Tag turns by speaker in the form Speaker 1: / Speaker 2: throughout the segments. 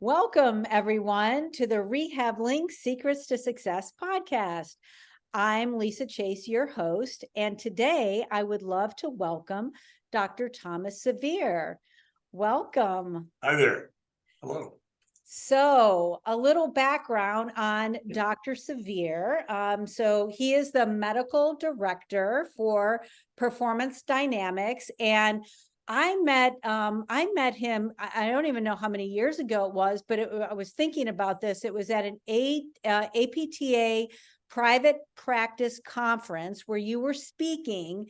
Speaker 1: Welcome, everyone, to the Rehab Link Secrets to Success podcast. I'm Lisa Chase, your host, and today I would love to welcome Dr. Thomas Sevier. Welcome.
Speaker 2: Hi there. Hello.
Speaker 1: So, a little background on Dr. Sevier. So he is the medical director for Performance Dynamics, and I met him. I don't even know how many years ago it was, but I was thinking about this. It was at an APTA private practice conference where you were speaking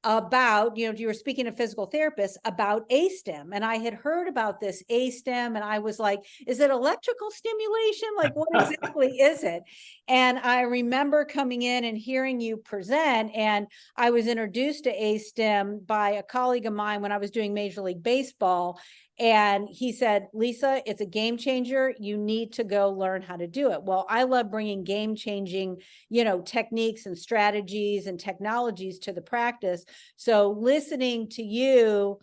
Speaker 1: about, you were speaking to physical therapists about ASTEM. And I had heard about this ASTEM and I was like, is it electrical stimulation? Like, what exactly is it? And I remember coming in and hearing you present, and I was introduced to ASTEM by a colleague of mine when I was doing Major League Baseball. And he said, Lisa, it's a game changer. You need to go learn how to do it. Well, I love bringing game changing, techniques and strategies and technologies to the practice. So listening to you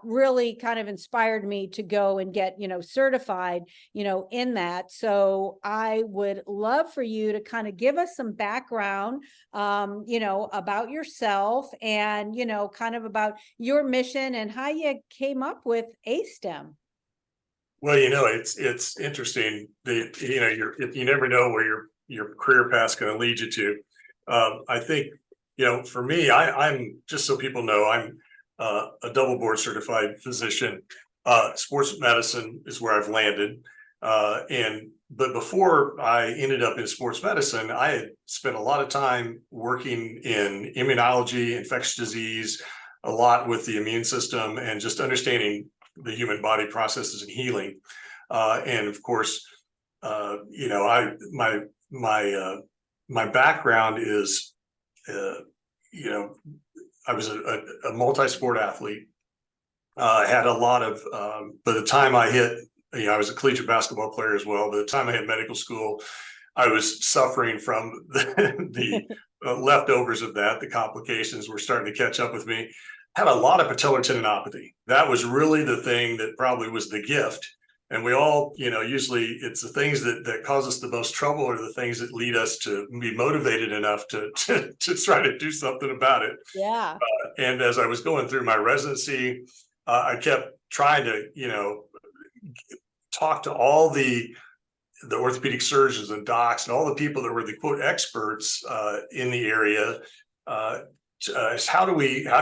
Speaker 1: really kind of inspired me to go and get, certified, in that. So I would love for you to kind of give us some background, about yourself and, kind of about your mission and how you came up with ASTEM.
Speaker 2: Well, it's interesting that, you never know where your career path's going to lead you to. I think, for me, I'm just so people know, I'm a double board certified physician. Sports medicine is where I've landed. But before I ended up in sports medicine, I had spent a lot of time working in immunology, infectious disease, a lot with the immune system, and just understanding the human body processes and healing. And of course, my background is, I was a multi-sport athlete. I had a lot of, by the time I hit, I was a collegiate basketball player as well. By the time I hit medical school, I was suffering from the leftovers of that. The complications were starting to catch up with me. Had a lot of patellar tendinopathy. That was really the thing that probably was the gift. And we all, usually it's the things that cause us the most trouble are the things that lead us to be motivated enough to try to do something about it.
Speaker 1: Yeah.
Speaker 2: And as I was going through my residency, I kept trying to, talk to all the orthopedic surgeons and docs and all the people that were the quote experts in the area. How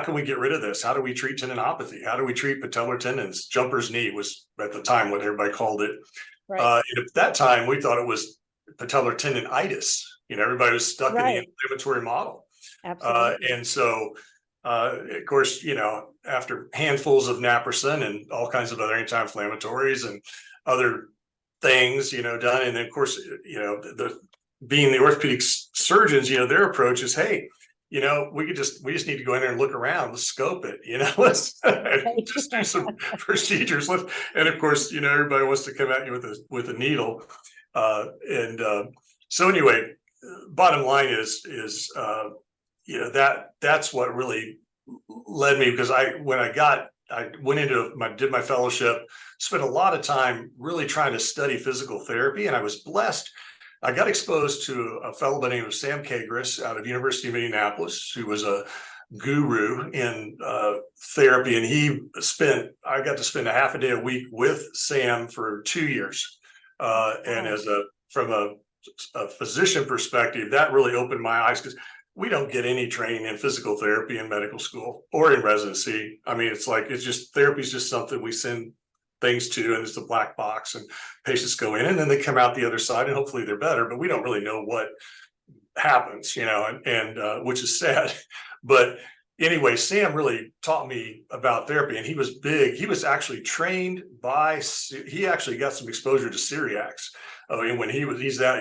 Speaker 2: can we get rid of this? How do we treat tendinopathy? How do we treat patellar tendons? Jumper's knee was at the time what everybody called it.
Speaker 1: Right.
Speaker 2: And at that time, we thought it was patellar tendonitis. Everybody was stuck in the inflammatory model.
Speaker 1: Absolutely.
Speaker 2: And so, of course, after handfuls of naproxen and all kinds of other anti-inflammatories and other things, done. And then, of course, being the orthopedic surgeons, their approach is, hey, we just need to go in there and look around, let's scope it, let's just do some procedures. And of course, everybody wants to come at you with a needle. So anyway, bottom line is that's what really led me, because I did my fellowship, spent a lot of time really trying to study physical therapy, and I was blessed. I got exposed to a fellow by the name of Sam Kagris out of University of Indianapolis, who was a guru in therapy. And I got to spend a half a day a week with Sam for 2 years. And from a physician perspective, that really opened my eyes, because we don't get any training in physical therapy in medical school or in residency. I mean, therapy is just something we send things to, and it's a black box, and patients go in and then they come out the other side and hopefully they're better, but we don't really know what happens, and which is sad. But anyway, Sam really taught me about therapy, and he was big. He was actually trained he actually got some exposure to celiacs. When he was that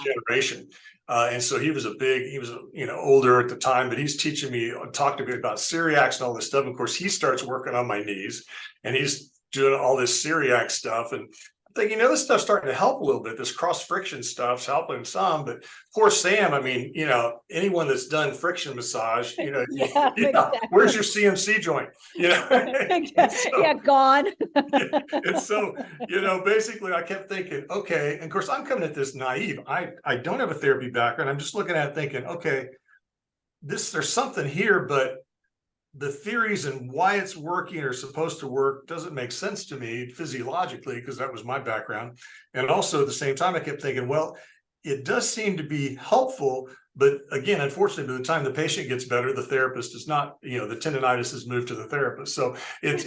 Speaker 2: generation. And so he was older at the time, but he's talking to me about celiacs and all this stuff. Of course, he starts working on my knees, and he's doing all this celiac stuff. And thinking, this stuff's starting to help a little bit. This cross friction stuff's helping some, but poor Sam, I mean, anyone that's done friction massage,
Speaker 1: Yeah,
Speaker 2: where's your CMC joint?
Speaker 1: Yeah, gone.
Speaker 2: And so, basically I kept thinking, okay, and of course I'm coming at this naive. I don't have a therapy background. I'm just looking at it thinking, okay, there's something here, but the theories and why it's working or supposed to work doesn't make sense to me physiologically, because that was my background. And also at the same time, I kept thinking, well, it does seem to be helpful, but again, unfortunately, by the time the patient gets better, the therapist is not, the tendonitis has moved to the therapist. So it's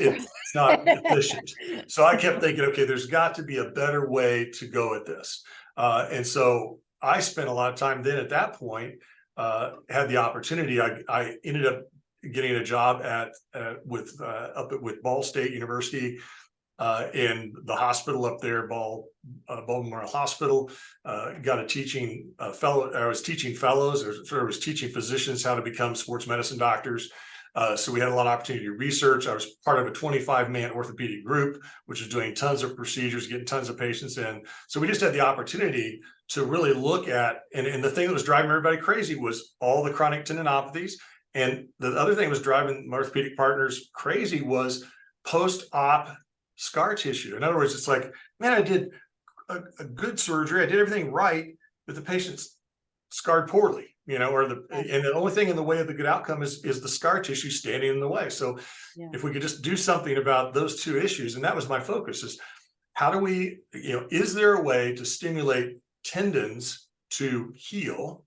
Speaker 2: not efficient. So I kept thinking, okay, there's got to be a better way to go at this. And so I spent a lot of time then at that point, had the opportunity. I ended up getting a job with Ball State University in the hospital up there, Ball Memorial Hospital. Got a teaching fellow. I was teaching fellows, or I was teaching physicians how to become sports medicine doctors. So we had a lot of opportunity to research. I was part of a 25-man orthopedic group, which was doing tons of procedures, getting tons of patients in. So we just had the opportunity to really look at, and the thing that was driving everybody crazy was all the chronic tendinopathies. And the other thing that was driving my orthopedic partners crazy was post-op scar tissue. In other words, it's like, man, I did a good surgery, I did everything right, but the patient's scarred poorly, and the only thing in the way of the good outcome is the scar tissue standing in the way. So if we could just do something about those two issues, and that was my focus, is how do we, is there a way to stimulate tendons to heal?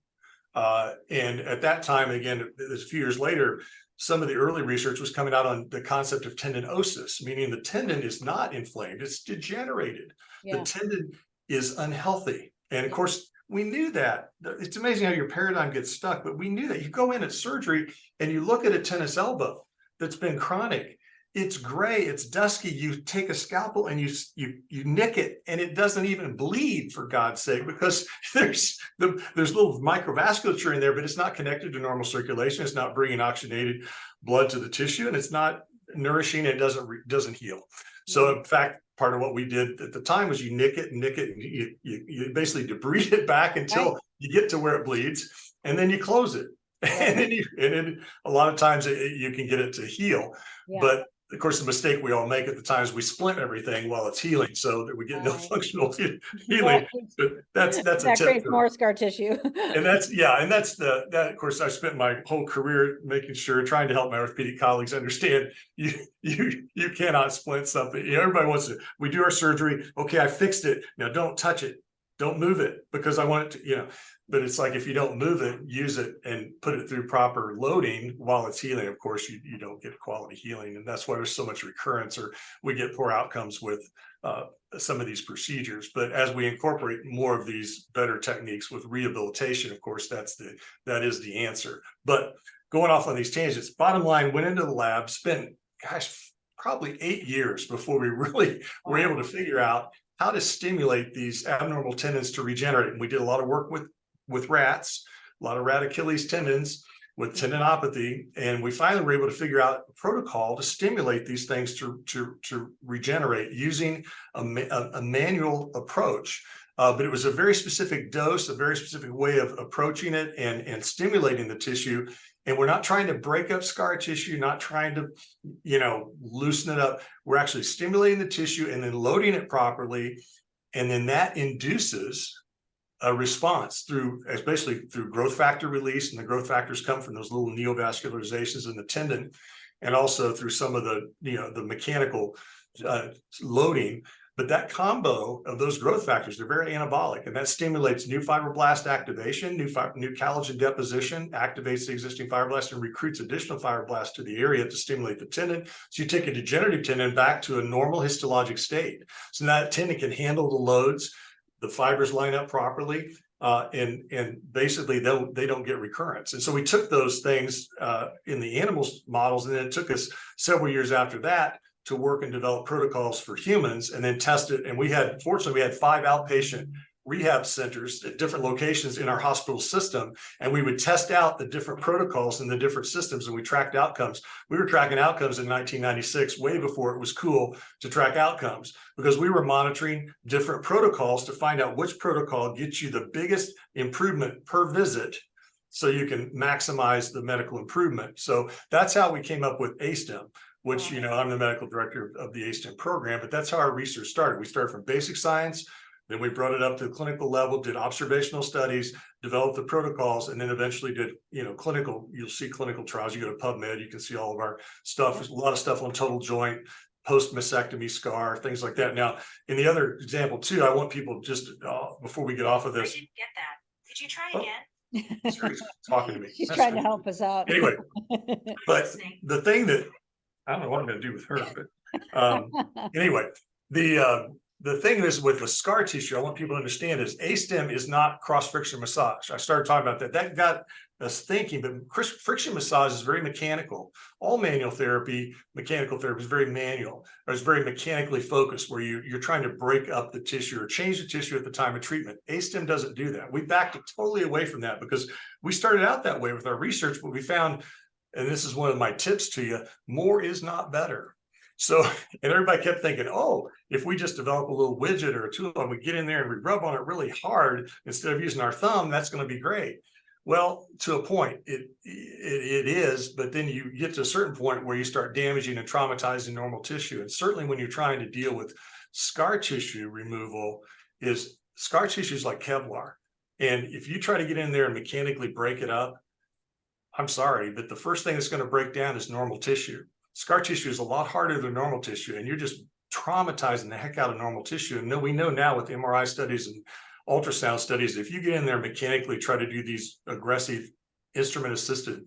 Speaker 2: And at that time, again, a few years later, some of the early research was coming out on the concept of tendinosis, meaning the tendon is not inflamed, it's degenerated. The tendon is unhealthy. And of course, we knew that. It's amazing how your paradigm gets stuck, but we knew that. You go in at surgery and you look at a tennis elbow that's been chronic. It's gray, it's dusky. You take a scalpel and you nick it, and it doesn't even bleed, for God's sake, because there's little microvasculature in there, but it's not connected to normal circulation. It's not bringing oxygenated blood to the tissue, and it's not nourishing. It doesn't heal. So in fact, part of what we did at the time was you nick it, and you basically debride it back until you get to where it bleeds, and then you close it. And then a lot of times you can get it to heal, but of course, the mistake we all make at the time is we splint everything while it's healing, so that we get no functional healing. But that's a tip.
Speaker 1: Creates more scar tissue.
Speaker 2: And that's that. Of course, I spent my whole career making sure, trying to help my orthopedic colleagues understand you cannot splint something. Everybody wants to. We do our surgery. Okay, I fixed it. Now don't touch it. Don't move it, because I want it to. But it's like, if you don't move it, use it, and put it through proper loading while it's healing, of course, you don't get quality healing. And that's why there's so much recurrence, or we get poor outcomes with some of these procedures. But as we incorporate more of these better techniques with rehabilitation, of course, that is the answer. But going off on these tangents, bottom line, went into the lab, spent, probably 8 years before we really were able to figure out how to stimulate these abnormal tendons to regenerate. And we did a lot of work with rats, a lot of rat Achilles tendons with tendinopathy. And we finally were able to figure out a protocol to stimulate these things to regenerate using a manual approach. But it was a very specific dose, a very specific way of approaching it and stimulating the tissue. And we're not trying to break up scar tissue, not trying to, loosen it up. We're actually stimulating the tissue and then loading it properly. And then that induces a response especially through growth factor release. And the growth factors come from those little neovascularizations in the tendon, and also through some of the, the mechanical loading. But that combo of those growth factors, they're very anabolic, and that stimulates new fibroblast activation, new collagen deposition, activates the existing fibroblasts and recruits additional fibroblasts to the area to stimulate the tendon. So you take a degenerative tendon back to a normal histologic state. So now that tendon can handle the loads, the fibers line up properly, and basically they don't get recurrence. And so we took those things in the animals models, and then it took us several years after that to work and develop protocols for humans, and then test it. And fortunately, we had 5 outpatient rehab centers at different locations in our hospital system, and we would test out the different protocols and the different systems, and we tracked outcomes. We were tracking outcomes in 1996, way before it was cool to track outcomes, because we were monitoring different protocols to find out which protocol gets you the biggest improvement per visit, so you can maximize the medical improvement. So that's how we came up with ASTEM, which, you know, I'm the medical director of the ASTEM program, but that's how our research started. We started from basic science, then we brought it up to the clinical level, did observational studies, developed the protocols, and then eventually did, you know, clinical, you'll see clinical trials. You go to PubMed, you can see all of our stuff. There's a lot of stuff on total joint, post-mastectomy scar, things like that. Now, in the other example too, I want people just, before we get off of
Speaker 3: I
Speaker 2: this.
Speaker 3: didn't get that. Could you try again?
Speaker 2: Siri's talking to me.
Speaker 1: She's
Speaker 2: That's
Speaker 1: trying to
Speaker 2: good.
Speaker 1: help us out.
Speaker 2: Anyway, but
Speaker 3: Listening.
Speaker 2: the thing that, I don't know what I'm gonna do with her, but anyway, the thing is with the scar tissue, I want people to understand is ASTEM is not cross-friction massage. I started talking about that. That got us thinking, but friction massage is very mechanical. All manual therapy, mechanical therapy is very manual, or it's very mechanically focused, where you're trying to break up the tissue or change the tissue at the time of treatment. ASTEM doesn't do that. We backed it totally away from that because we started out that way with our research, but we found, and this is one of my tips to you, more is not better. So, and everybody kept thinking, oh, if we just develop a little widget or a tool and we get in there and we rub on it really hard instead of using our thumb, that's going to be great. Well, to a point, it is, but then you get to a certain point where you start damaging and traumatizing normal tissue. And certainly when you're trying to deal with scar tissue removal, scar tissue is like Kevlar. And if you try to get in there and mechanically break it up, I'm sorry, but the first thing that's going to break down is normal tissue. Scar tissue is a lot harder than normal tissue, and you're just traumatizing the heck out of normal tissue. And we know now with MRI studies and ultrasound studies, if you get in there and mechanically try to do these aggressive instrument-assisted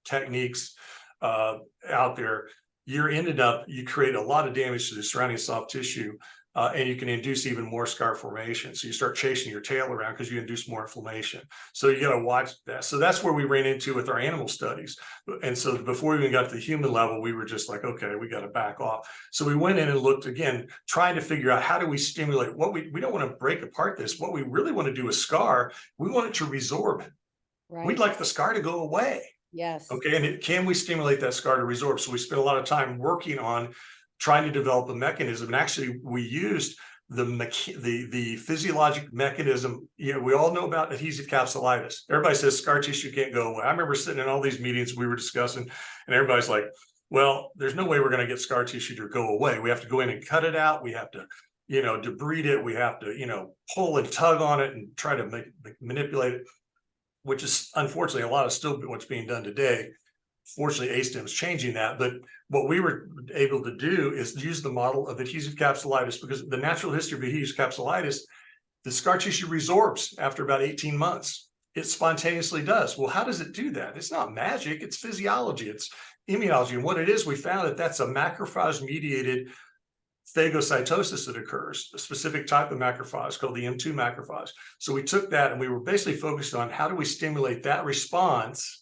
Speaker 2: techniques out there, you create a lot of damage to the surrounding soft tissue, and you can induce even more scar formation. So you start chasing your tail around because you induce more inflammation. So you got to watch that. So that's where we ran into with our animal studies. And so before we even got to the human level, we were just like, okay, we got to back off. So we went in and looked again, trying to figure out how do we stimulate what we don't want to break apart this. What we really want to do with scar, we want it to resorb.
Speaker 1: Right.
Speaker 2: We'd like the scar to go away.
Speaker 1: Yes.
Speaker 2: Okay. And can we stimulate that scar to resorb? So we spent a lot of time working on trying to develop a mechanism. And actually we used the physiologic mechanism. You know, we all know about adhesive capsulitis. Everybody says scar tissue can't go away. I remember sitting in all these meetings we were discussing, and everybody's like, well, there's no way we're going to get scar tissue to go away. We have to go in and cut it out. We have to, you know, debride it. We have to, you know, pull and tug on it and try to manipulate it, which is unfortunately a lot of still what's being done today. Fortunately, ASTEM is changing that, but what we were able to do is use the model of adhesive capsulitis, because the natural history of adhesive capsulitis, the scar tissue resorbs after about 18 months. It spontaneously does. Well, how does it do that? It's not magic, it's physiology, it's immunology. And what it is, we found that that's a macrophage-mediated phagocytosis that occurs, a specific type of macrophage called the M2 macrophage. So we took that and we were basically focused on how do we stimulate that response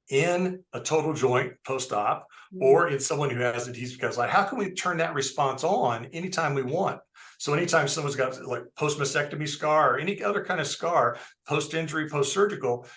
Speaker 2: in a total joint post-op, or in someone who has adhesive capsulitis. How can we turn that response on anytime we want? So anytime someone's got like post-mastectomy scar or any other kind of scar, post-injury, post-surgical,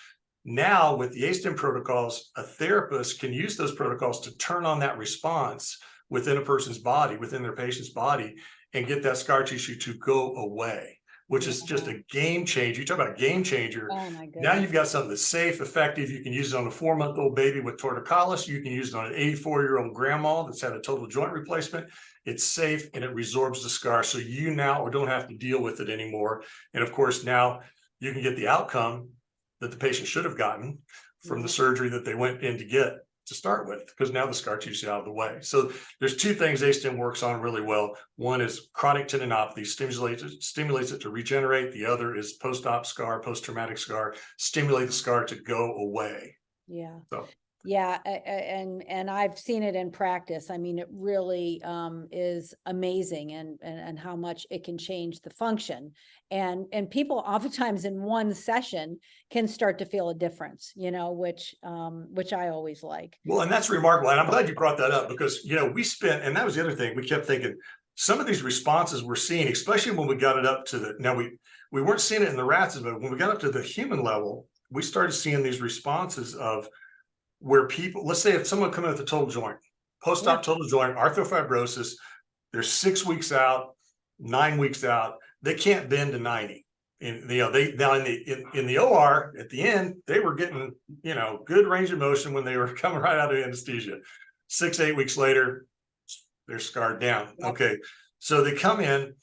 Speaker 2: now with the ASTEM protocols, a therapist can use those protocols to turn on that response within a person's body, within their patient's body, and get that scar tissue to go away, which is just a game changer. You talk about a game changer.
Speaker 1: Oh my goodness.
Speaker 2: Now you've got something that's safe, effective. You can use it on a 4-month-old baby with torticollis. You can use it on an 84-year-old grandma that's had a total joint replacement. It's safe and it resorbs the scar. So you now don't have to deal with it anymore. And of course, now you can get the outcome that the patient should have gotten from the surgery that they went in to get to start with, because now the scar tissue is out of the way. So there's two things ASTEM works on really well. One is chronic tendinopathy, stimulates it to regenerate. The other is post-op scar, post-traumatic scar, stimulate the scar to go away.
Speaker 1: Yeah.
Speaker 2: So.
Speaker 1: Yeah, and I've seen it in practice. I mean, it really is amazing, and how much it can change the function. And people oftentimes in one session can start to feel a difference, you know, which I always like.
Speaker 2: Well, and that's remarkable. And I'm glad you brought that up, because, you know, we spent, and that was the other thing, we kept thinking some of these responses we're seeing, especially when we got it up to now we we weren't seeing it in the rats, but when we got up to the human level, we started seeing these responses of where people, let's say if someone come in with a total joint, post-op total joint, arthrofibrosis, they're 6 weeks out, 9 weeks out, they can't bend to 90. And they now in the OR at the end, they were getting, good range of motion when they were coming right out of anesthesia. 6-8 weeks later, they're scarred down. Okay. So they come in,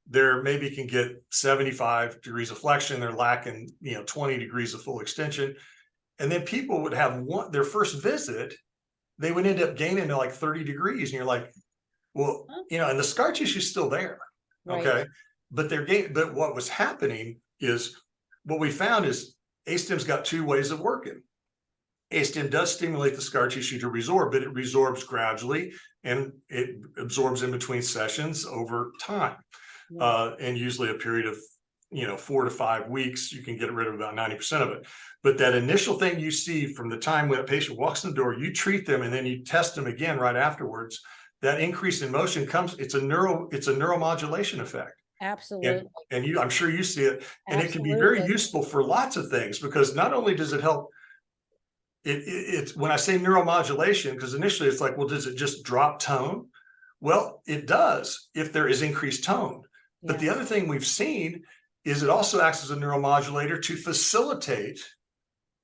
Speaker 2: they're maybe can get 75 degrees of flexion, they're lacking, 20 degrees of full extension. And then people would have their first visit, they would end up gaining to like 30 degrees. And you're like, well, and the scar tissue is still there. Okay. But but what was happening is what we found is ASTEM's got two ways of working. ASTEM does stimulate the scar tissue to resorb, but it resorbs gradually and it absorbs in between sessions over time. And usually a period of 4 to 5 weeks, you can get rid of about 90% of it. But that initial thing you see from the time when a patient walks in the door, you treat them and then you test them again right afterwards. That increase in motion it's a neuromodulation effect.
Speaker 1: Absolutely.
Speaker 2: And I'm sure you see it, and it can be very useful for lots of things, because not only does it help, it's when I say neuromodulation, because initially it's like, well, does it just drop tone? Well, it does if there is increased tone. But the other thing we've seen is it also acts as a neuromodulator to facilitate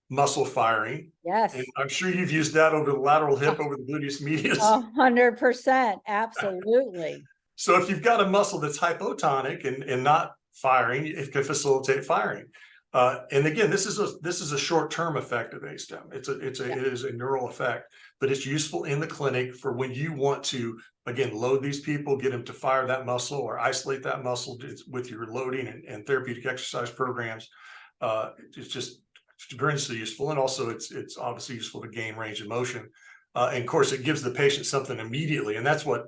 Speaker 2: muscle firing.
Speaker 1: Yes.
Speaker 2: And I'm sure you've used that over the lateral hip, over the gluteus medius.
Speaker 1: 100%. Absolutely.
Speaker 2: So if you've got a muscle that's hypotonic and not firing, it can facilitate firing. And again, this is a short-term effect of ASTEM. It is a neural effect, but it's useful in the clinic for when you want to, again, load these people, get them to fire that muscle or isolate that muscle with your loading and therapeutic exercise programs. It's just tremendously useful. And also it's obviously useful to gain range of motion. And of course, it gives the patient something immediately. And that's what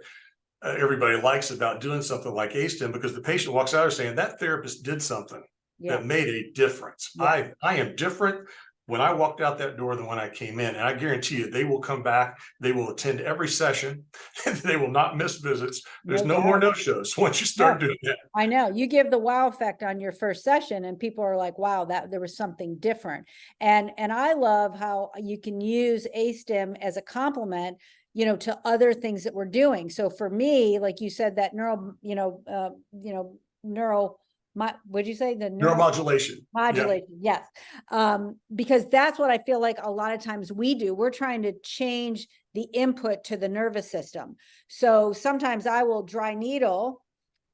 Speaker 2: everybody likes about doing something like ASTEM, because the patient walks out there saying that therapist did something that made a difference. I am different when I walked out that door than when I came in. And I guarantee you, they will come back. They will attend every session and they will not miss visits. There's no more no-shows once you start doing that.
Speaker 1: I know you give the wow effect on your first session and people are like, wow, that there was something different. And I love how you can use ASTEM as a complement, to other things that we're doing. So for me, like you said, that what'd you say? The
Speaker 2: Neuromodulation.
Speaker 1: Modulation. Yes. Because that's what I feel like a lot of times we do. We're trying to change the input to the nervous system. So sometimes I will dry needle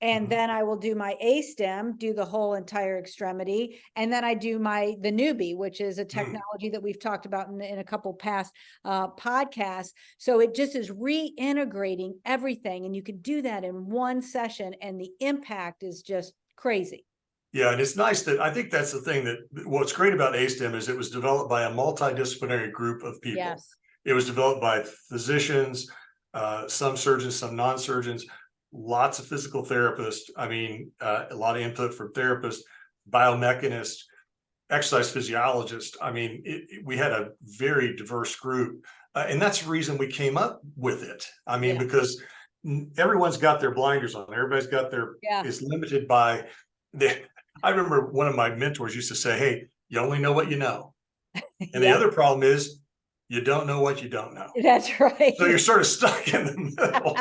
Speaker 1: and then I will do my ASTEM, do the whole entire extremity. And then I do the newbie, which is a technology that we've talked about in a couple past podcasts. So it just is reintegrating everything. And you can do that in one session and the impact is just crazy.
Speaker 2: Yeah, and it's nice that I think that's the thing that what's great about ASTEM is it was developed by a multidisciplinary group of people.
Speaker 1: Yes.
Speaker 2: It was developed by physicians, some surgeons, some non-surgeons, lots of physical therapists. I mean, a lot of input from therapists, biomechanists, exercise physiologists. I mean, we had a very diverse group. And that's the reason we came up with it. I mean, because everyone's got their blinders on. Everybody's got is limited by I remember one of my mentors used to say, hey, you only know what you know. And the other problem is you don't know what you don't know.
Speaker 1: That's right.
Speaker 2: So you're sort of stuck in the middle,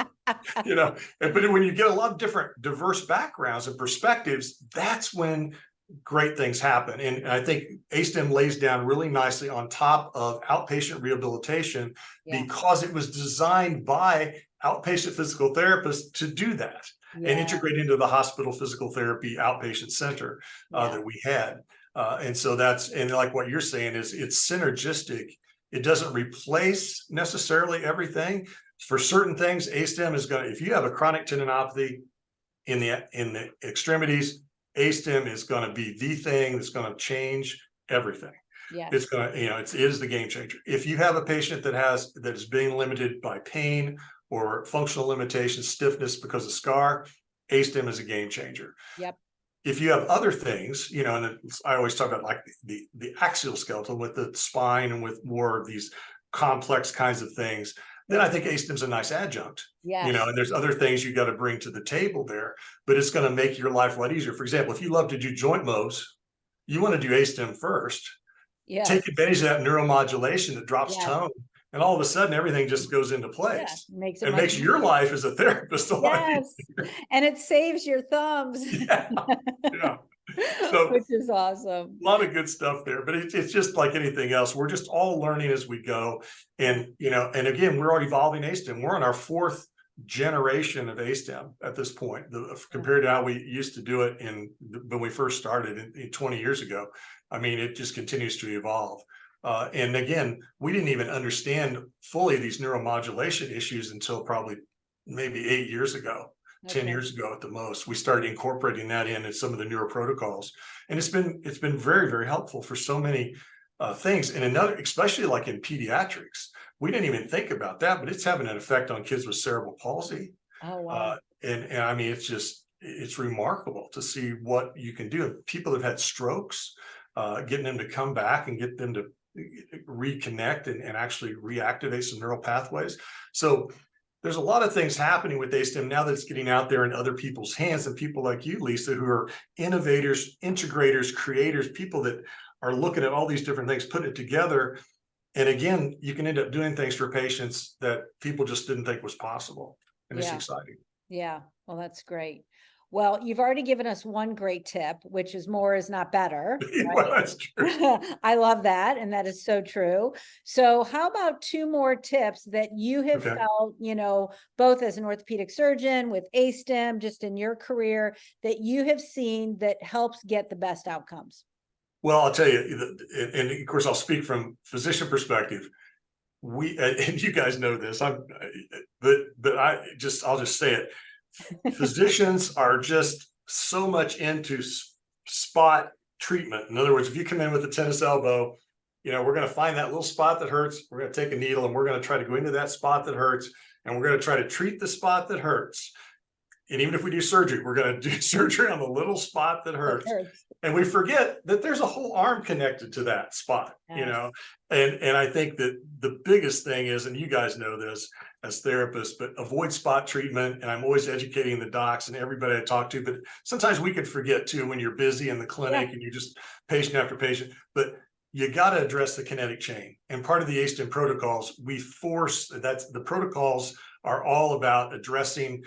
Speaker 2: but when you get a lot of different diverse backgrounds and perspectives, that's when great things happen. And I think ASTEM lays down really nicely on top of outpatient rehabilitation because it was designed by outpatient physical therapists to do that and integrate into the hospital physical therapy outpatient center that we had. And so and like what you're saying is it's synergistic. It doesn't replace necessarily everything. For certain things, ASTEM is going to, if you have a chronic tendinopathy in the extremities, ASTEM is going to be the thing that's going to change everything.
Speaker 1: Yes.
Speaker 2: It's going to, it is the game changer. If you have a patient that is being limited by pain or functional limitations, stiffness because of scar, ASTEM is a game changer.
Speaker 1: Yep.
Speaker 2: If you have other things, and I always talk about like the axial skeleton with the spine and with more of these complex kinds of things, then I think ASTEM's a nice adjunct.
Speaker 1: Yes.
Speaker 2: And there's other things you got to bring to the table there, but it's going to make your life a lot easier. For example, if you love to do joint moves, you want to do ASTEM first.
Speaker 1: Yes.
Speaker 2: Take advantage of that neuromodulation that drops
Speaker 1: Yes.
Speaker 2: tone, and all of a sudden everything just goes into place.
Speaker 1: Yeah, makes
Speaker 2: it makes your life as a therapist a lot easier.
Speaker 1: And it saves your thumbs.
Speaker 2: Yeah. So
Speaker 1: which is awesome.
Speaker 2: A lot of good stuff there, but it's just like anything else. We're just all learning as we go. And, and again, we're evolving ASTEM. We're on our 4th generation of ASTEM at this point, compared to how we used to do it when we first started 20 years ago. I mean, it just continues to evolve. And again, we didn't even understand fully these neuromodulation issues until probably maybe 8 years ago. 10 years ago at the most. We started incorporating that in some of the neuro protocols, and it's been very, very helpful for so many things. And especially like in pediatrics, we didn't even think about that, but it's having an effect on kids with cerebral palsy.
Speaker 1: Oh, wow.
Speaker 2: And I mean, it's remarkable to see what you can do. People have had strokes, getting them to come back and get them to reconnect and actually reactivate some neural pathways. So there's a lot of things happening with ASTEM now that it's getting out there in other people's hands, and people like you, Lisa, who are innovators, integrators, creators, people that are looking at all these different things, putting it together. And again, you can end up doing things for patients that people just didn't think was possible. And it's exciting.
Speaker 1: Yeah. Well, that's great. Well, you've already given us one great tip, which is more is not better. Right?
Speaker 2: Well, that's true.
Speaker 1: I love that. And that is so true. So how about 2 more tips that you have felt, both as an orthopedic surgeon with ASTEM, just in your career, that you have seen that helps get the best outcomes?
Speaker 2: Well, I'll tell you, and of course, I'll speak from physician perspective. And you guys know this, but I'll just say it. Physicians are just so much into spot treatment. In other words, if you come in with a tennis elbow, we're going to find that little spot that hurts. We're going to take a needle and we're going to try to go into that spot that hurts. And we're going to try to treat the spot that hurts. And even if we do surgery, we're going to do surgery on the little spot that hurts. And we forget that there's a whole arm connected to that spot, and I think that the biggest thing is, and you guys know this as therapists, but avoid spot treatment. And I'm always educating the docs and everybody I talk to, but sometimes we can forget too when you're busy in the clinic and you're just patient after patient, but you got to address the kinetic chain. And part of the ASTEM protocols, the protocols are all about addressing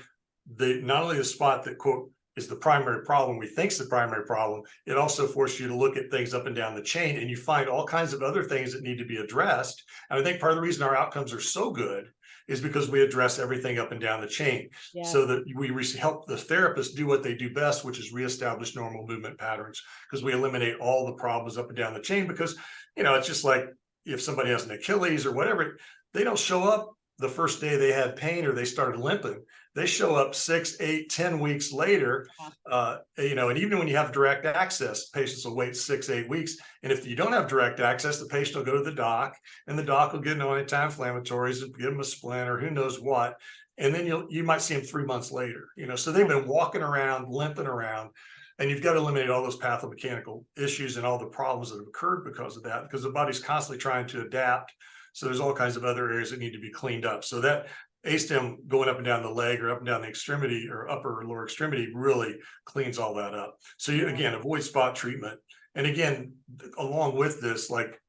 Speaker 2: not only the spot that, quote, is the primary problem, we think is the primary problem, it also forces you to look at things up and down the chain, and you find all kinds of other things that need to be addressed. And I think part of the reason our outcomes are so good is because we address everything up and down the chain, so that we help the therapists do what they do best, which is reestablish normal movement patterns, because we eliminate all the problems up and down the chain. Because, it's just like if somebody has an Achilles or whatever, they don't show up the first day they had pain or they started limping. They show up 6, 8, 10 weeks later, and even when you have direct access, patients will wait 6, 8 weeks. And if you don't have direct access, the patient will go to the doc, and the doc will get no anti-inflammatories and give them a splint or who knows what. And then you might see them 3 months later, so they've been walking around, limping around, and you've got to eliminate all those pathomechanical issues and all the problems that have occurred because of that, because the body's constantly trying to adapt. So there's all kinds of other areas that need to be cleaned up. So that ASTEM going up and down the leg or up and down the extremity or upper or lower extremity really cleans all that up. So again, avoid spot treatment. And again, along with this, like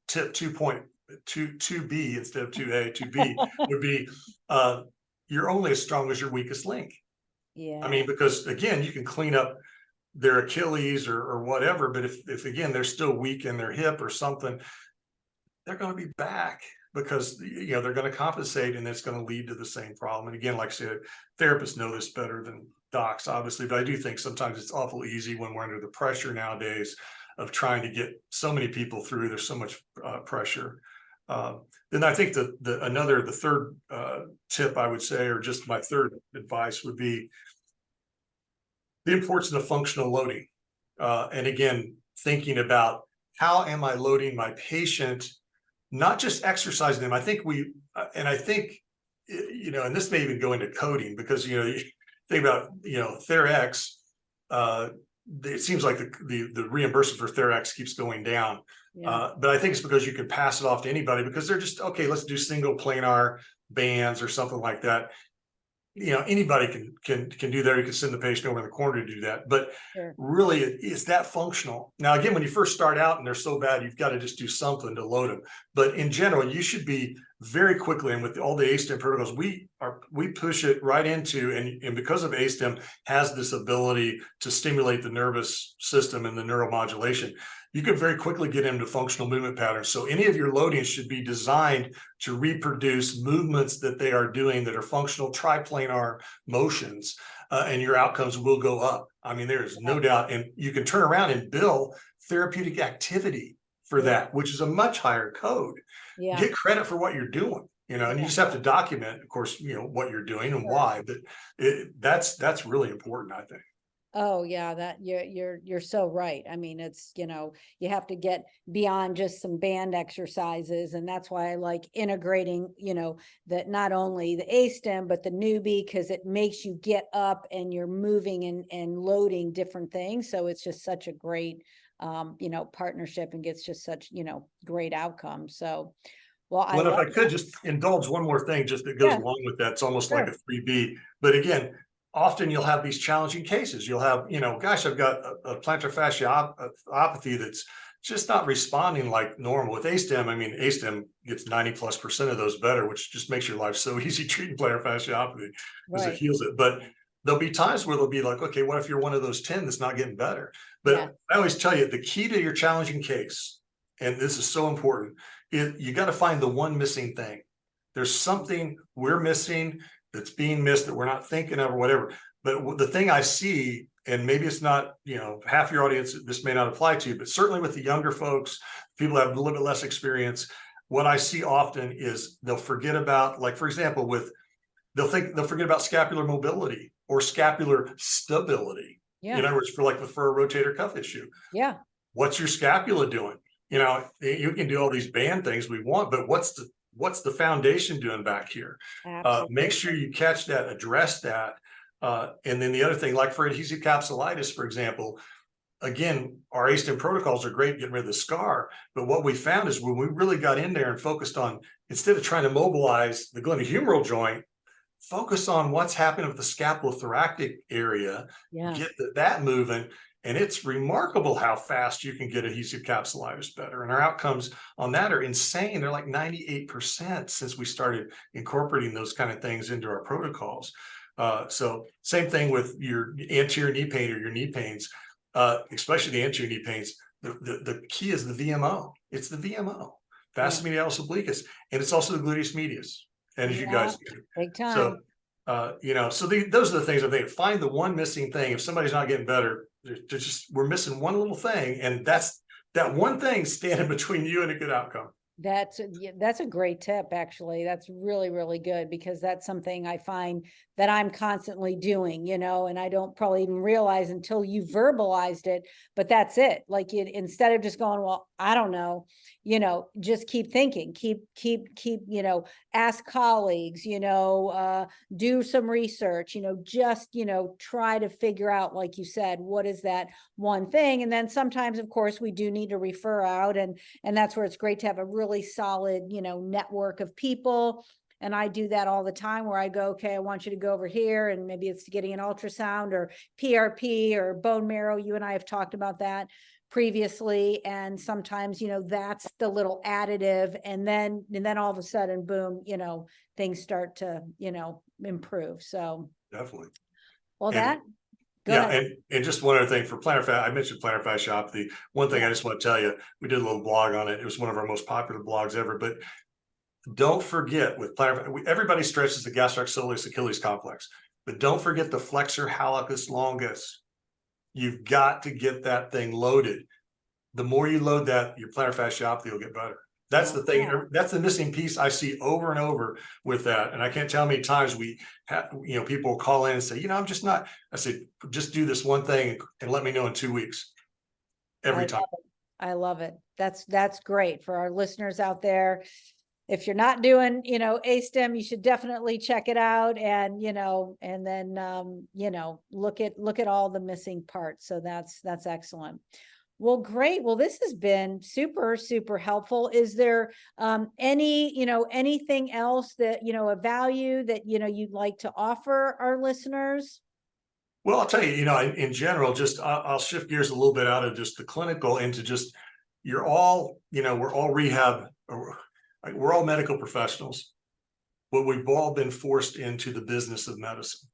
Speaker 2: tip 2.2b instead of 2a, 2b would be you're only as strong as your weakest link. I mean, because again, you can clean up their Achilles or whatever, but if again, they're still weak in their hip or something, they're going to be back, because they're going to compensate, and it's going to lead to the same problem. And again, like I said, therapists know this better than docs, obviously, but I do think sometimes it's awful easy when we're under the pressure nowadays of trying to get so many people through. There's so much pressure. Then I think the third tip I would say, or just my third advice, would be the importance of functional loading. And again, thinking about how am I loading my patient, not just exercising them. I think and this may even go into coding, because, you think about, TheraX, it seems like the reimbursement for TheraX keeps going down. But I think it's because you can pass it off to anybody because they're just, okay, let's do single planar bands or something like that. Anybody can do that. You can send the patient over in the corner to do that, but
Speaker 1: Sure.
Speaker 2: really it's that functional. Now, again, when you first start out and they're so bad, you've got to just do something to load them. But in general, you should be very quickly, and with all the ASTEM protocols, we push it right into, and because of ASTEM has this ability to stimulate the nervous system and the neuromodulation, you can very quickly get into functional movement patterns. So any of your loadings should be designed to reproduce movements that they are doing that are functional triplanar motions, and your outcomes will go up. I mean, there's no doubt. And you can turn around and bill therapeutic activity for that, which is a much higher code.
Speaker 1: Yeah.
Speaker 2: Get credit for what you're doing, and you just have to document, of course, what you're doing and why. But that's really important, I think.
Speaker 1: Oh yeah, that you're so right. I mean, it's, you have to get beyond just some band exercises. And that's why I like integrating, that not only the ASTEM, but the newbie, because it makes you get up and you're moving and loading different things. So it's just such a great, partnership, and gets just such, great outcomes. So, well, I
Speaker 2: Well, if
Speaker 1: love
Speaker 2: I could just indulge one more thing, just that goes
Speaker 1: Yeah.
Speaker 2: along with that. It's almost
Speaker 1: Sure.
Speaker 2: like a 3B. But again, often you'll have these challenging cases. You'll have, gosh, I've got a plantar fasciopathy that's just not responding like normal. With ASTEM, I mean, ASTEM gets 90+% of those better, which just makes your life so easy treating plantar fasciopathy because it
Speaker 1: Right.
Speaker 2: heals it. But there'll be times where they'll be like, okay, what if you're one of those 10 that's not getting better? But I always tell you, the key to your challenging case, and this is so important, you got to find the one missing thing. There's something we're missing that's being missed that we're not thinking of or whatever. But the thing I see, and maybe it's not, half your audience, this may not apply to, but certainly with the younger folks, people that have a little bit less experience, what I see often is they'll forget about, like, for example, they'll forget about scapular mobility or scapular stability.
Speaker 1: Yeah.
Speaker 2: In other words, for a rotator cuff issue.
Speaker 1: Yeah.
Speaker 2: What's your scapula doing? You can do all these band things we want, but what's the foundation doing back here? Make sure you catch that, address that. And then the other thing, like for adhesive capsulitis, for example, again, our ASTEM protocols are great getting rid of the scar. But what we found is when we really got in there and focused on, instead of trying to mobilize the glenohumeral joint, focus on what's happening with the scapulothoracic area, get that moving. And it's remarkable how fast you can get adhesive capsulitis better. And our outcomes on that are insane. They're like 98% since we started incorporating those kind of things into our protocols. So same thing with your anterior knee pain or your knee pains, especially the anterior knee pains. The key is the VMO. It's the VMO, vastus medialis obliquus, and it's also the gluteus medius. And as you guys do.
Speaker 1: Big time.
Speaker 2: So, those are the things I think. Find the one missing thing. If somebody's not getting better, we're missing one little thing, and that's that one thing standing between you and a good outcome.
Speaker 1: That's a great tip, actually. That's really, really good, because that's something I find that I'm constantly doing, and I don't probably even realize until you verbalized it, but that's it. Like instead of just going, well, I don't know, just keep thinking, keep, ask colleagues, do some research, just, try to figure out, like you said, what is that one thing? And then sometimes, of course, we do need to refer out, and that's where it's great to have a really solid, network of people. And I do that all the time, where I go, okay, I want you to go over here, and maybe it's getting an ultrasound or PRP or bone marrow. You and I have talked about that previously. And sometimes, that's the little additive. And then all of a sudden, boom, things start to, improve. So
Speaker 2: Definitely.
Speaker 1: Well,
Speaker 2: Go ahead. And just one other thing for plantar fasciopathy, I mentioned plantar fasciopathy. One thing I just want to tell you, we did a little blog on it. It was one of our most popular blogs ever. But don't forget, with plantar, everybody stretches the gastrocsoleus Achilles complex, but don't forget the flexor hallucis longus. You've got to get that thing loaded. The more you load that, your plantar fasciopathy will get better. That's the thing. That's the missing piece I see over and over with that. And I can't tell how many times we have, people call in and say, I'm just not. I said, just do this one thing and let me know in 2 weeks. Every time.
Speaker 1: I love it. That's great for our listeners out there. If you're not doing, ASTEM, you should definitely check it out, and, and then, look at all the missing parts. So that's excellent. Well, great. Well, this has been super, super helpful. Is there any, anything else that, a value that, you'd like to offer our listeners?
Speaker 2: Well, I'll tell you, in general, just I'll shift gears a little bit out of just the clinical into just we're all rehab, we're all medical professionals, but we've all been forced into the business of medicine,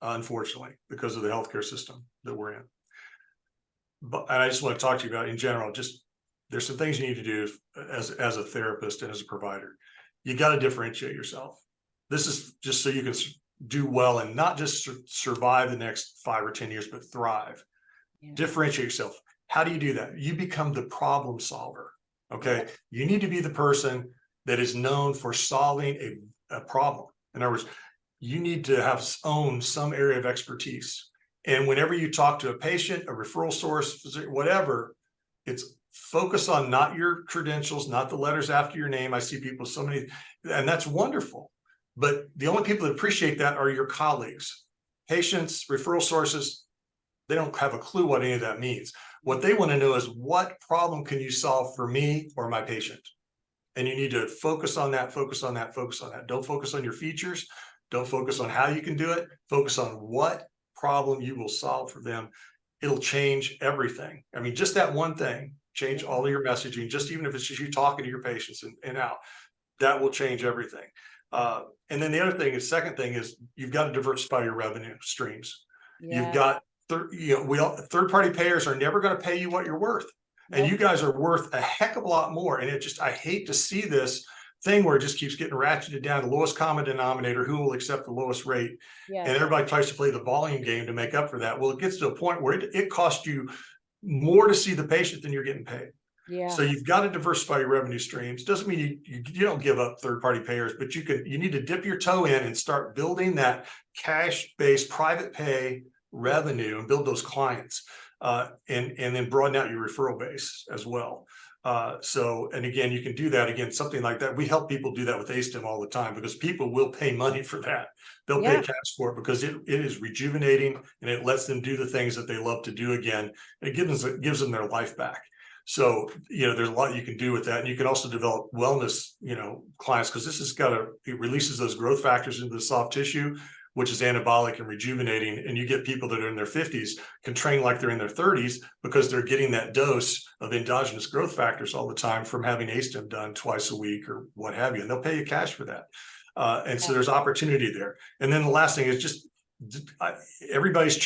Speaker 2: unfortunately, because of the healthcare system that we're in. And I just want to talk to you about in general, just there's some things you need to do as a therapist and as a provider. You got to differentiate yourself. This is just so you can do well and not just survive the next 5 or 10 years, but thrive.
Speaker 1: Yeah.
Speaker 2: Differentiate yourself. How do you do that? You become the problem solver. Okay. You need to be the person that is known for solving a problem. In other words, you need to own some area of expertise. And whenever you talk to a patient, a referral source, whatever, it's focus on not your credentials, not the letters after your name. I see people so many, and that's wonderful. But the only people that appreciate that are your colleagues. Patients, referral sources, they don't have a clue what any of that means. What they want to know is what problem can you solve for me or my patient? And you need to focus on that, focus on that, focus on that. Don't focus on your features. Don't focus on how you can do it. Focus on what problem you will solve for them. It'll change everything. I mean, just that one thing, change all of your messaging, just even if it's just you talking to your patients and out, that will change everything. And then the other thing is, second thing is you've got to diversify your revenue streams.
Speaker 1: Yeah.
Speaker 2: You've got, third-party payers are never going to pay you what you're worth. And
Speaker 1: Nope.
Speaker 2: you guys are worth a heck of a lot more. And I hate to see this thing where it just keeps getting ratcheted down, the lowest common denominator, who will accept the lowest rate.
Speaker 1: Yeah.
Speaker 2: And everybody tries to play the volume game to make up for that. Well, it gets to a point where it costs you more to see the patient than you're getting paid.
Speaker 1: Yeah.
Speaker 2: So you've got to diversify your revenue streams. Doesn't mean you don't give up third-party payers, but you need to dip your toe in and start building that cash-based private pay revenue and build those clients, and then broaden out your referral base as well. And again, you can do that. Again, something like that. We help people do that with ASTM all the time because people will pay money for that. They'll pay cash for it because it is rejuvenating and it lets them do the things that they love to do again. It gives them their life back. So, there's a lot you can do with that. And you can also develop wellness, clients, because it releases those growth factors into the soft tissue, which is anabolic and rejuvenating. And you get people that are in their 50s can train like they're in their 30s because they're getting that dose of endogenous growth factors all the time from having ASTM done twice a week or what have you. And they'll pay you cash for that. And so there's opportunity there. And then the last thing is everybody's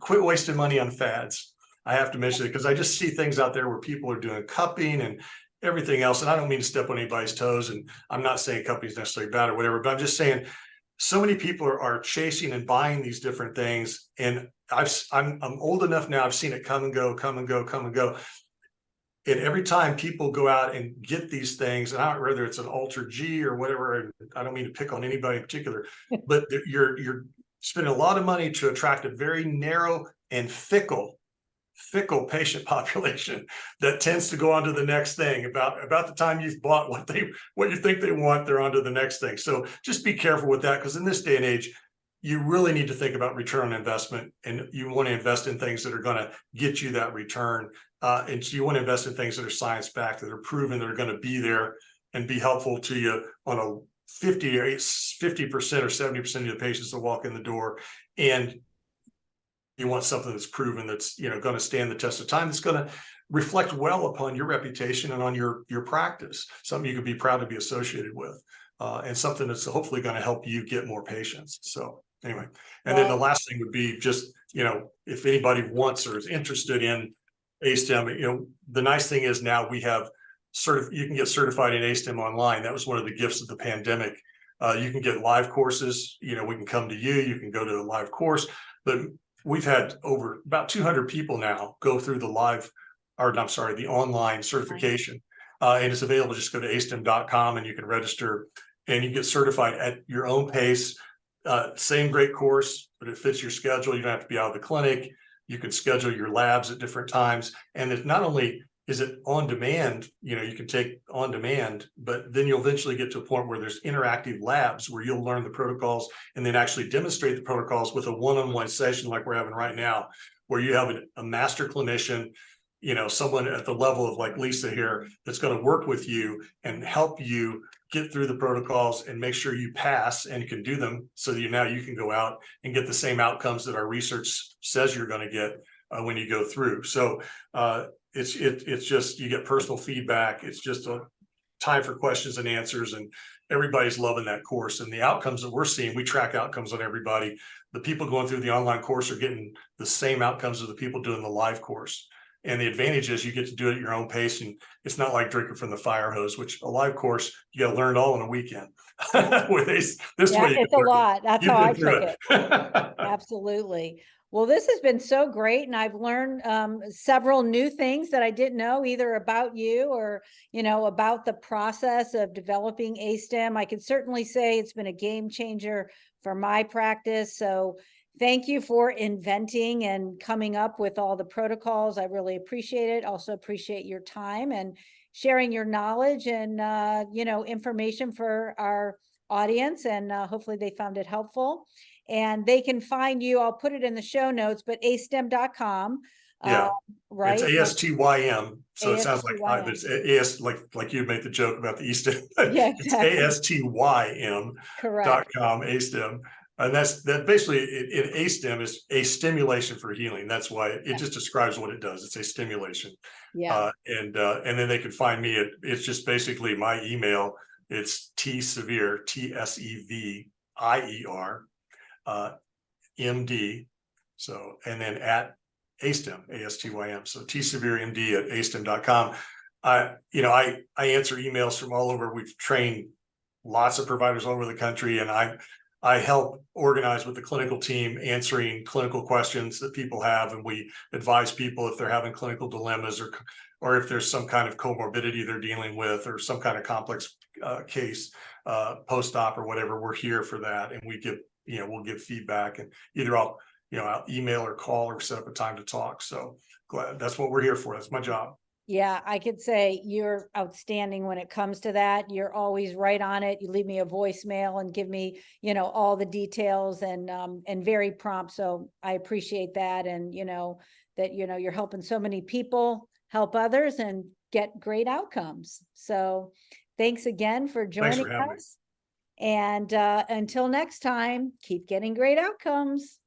Speaker 2: quit wasting money on fads. I have to mention it because I just see things out there where people are doing cupping and everything else. And I don't mean to step on anybody's toes. And I'm not saying cupping is necessarily bad or whatever, but I'm just saying so many people are chasing and buying these different things. And I'm old enough now. I've seen it come and go, come and go, come and go. And every time people go out and get these things, and I don't know whether it's an Ultra G or whatever, and I don't mean to pick on anybody in particular, but you're spending a lot of money to attract a very narrow and fickle patient population that tends to go on to the next thing. About the time you've bought what you think they want, they're on to the next thing. So just be careful with that, because in this day and age, you really need to think about return on investment, and you want to invest in things that are going to get you that return. And so you want to invest in things that are science-backed, that are proven, that are going to be there and be helpful to you on a 50% or 70% of the patients that walk in the door. And you want something that's proven, that's going to stand the test of time, that's going to reflect well upon your reputation and on your practice, something you could be proud to be associated with, and something that's hopefully going to help you get more patients. So anyway, and then the last thing would be just, if anybody wants or is interested in ASTM, the nice thing is now we have you can get certified in ASTM online. That was one of the gifts of the pandemic. You can get live courses, we can come to you can go to a live course, but we've had over about 200 people now go through the online certification, and it's available. Just go to astem.com and you can register and you get certified at your own pace. Same great course, but it fits your schedule. You don't have to be out of the clinic. You can schedule your labs at different times. And it not only is it on demand, you can take on demand, but then you'll eventually get to a point where there's interactive labs where you'll learn the protocols and then actually demonstrate the protocols with a one-on-one session like we're having right now, where you have a master clinician someone at the level of like Lisa here that's going to work with you and help you get through the protocols and make sure you pass and can do them, so that now you can go out and get the same outcomes that our research says you're going to get when you go through. So it's just, you get personal feedback. It's just a time for questions and answers, and everybody's loving that course. And the outcomes that we're seeing, we track outcomes on everybody. The people going through the online course are getting the same outcomes as the people doing the live course. And the advantage is you get to do it at your own pace, and it's not like drinking from the fire hose, which a live course, you got to learn it all in a weekend. With this
Speaker 1: Yeah,
Speaker 2: way,
Speaker 1: it's a lot. That's how I took it.
Speaker 2: it.
Speaker 1: Absolutely. Well, this has been so great, and I've learned several new things that I didn't know, either about you or, about the process of developing ASTEM. I can certainly say it's been a game changer for my practice. So thank you for inventing and coming up with all the protocols. I really appreciate it. Also appreciate your time and sharing your knowledge and, information for our audience. And hopefully they found it helpful. And they can find you, I'll put it in the show notes, but astem.com.
Speaker 2: Yeah.
Speaker 1: Right?
Speaker 2: It's ASTYM. So it sounds like
Speaker 1: ASTYM.
Speaker 2: it's AS, like you made the joke about the East End.
Speaker 1: Yeah,
Speaker 2: It's
Speaker 1: exactly.
Speaker 2: ASTYM.com,
Speaker 1: Correct.
Speaker 2: ASTEM. And that basically in ASTEM is a stimulation for healing. That's why it just describes what it does. It's a stimulation.
Speaker 1: Yeah.
Speaker 2: And then they can find me it's just basically my email. It's Sevier, TSEVIER, MD. So, and then at ASTEM, ASTYM. So TSevierMD at astem.com. I answer emails from all over. We've trained lots of providers all over the country, and I help organize with the clinical team, answering clinical questions that people have, and we advise people if they're having clinical dilemmas or if there's some kind of comorbidity they're dealing with, or some kind of complex case post-op or whatever. We're here for that, and we'll give feedback, and either I'll email or call or set up a time to talk. So glad that's what we're here for. That's my job.
Speaker 1: Yeah, I could say you're outstanding when it comes to that. You're always right on it. You leave me a voicemail and give me, all the details, and very prompt. So I appreciate that. And, that, you're helping so many people help others and get great outcomes. So thanks again for joining
Speaker 2: having me.
Speaker 1: us. And until next time, keep getting great outcomes.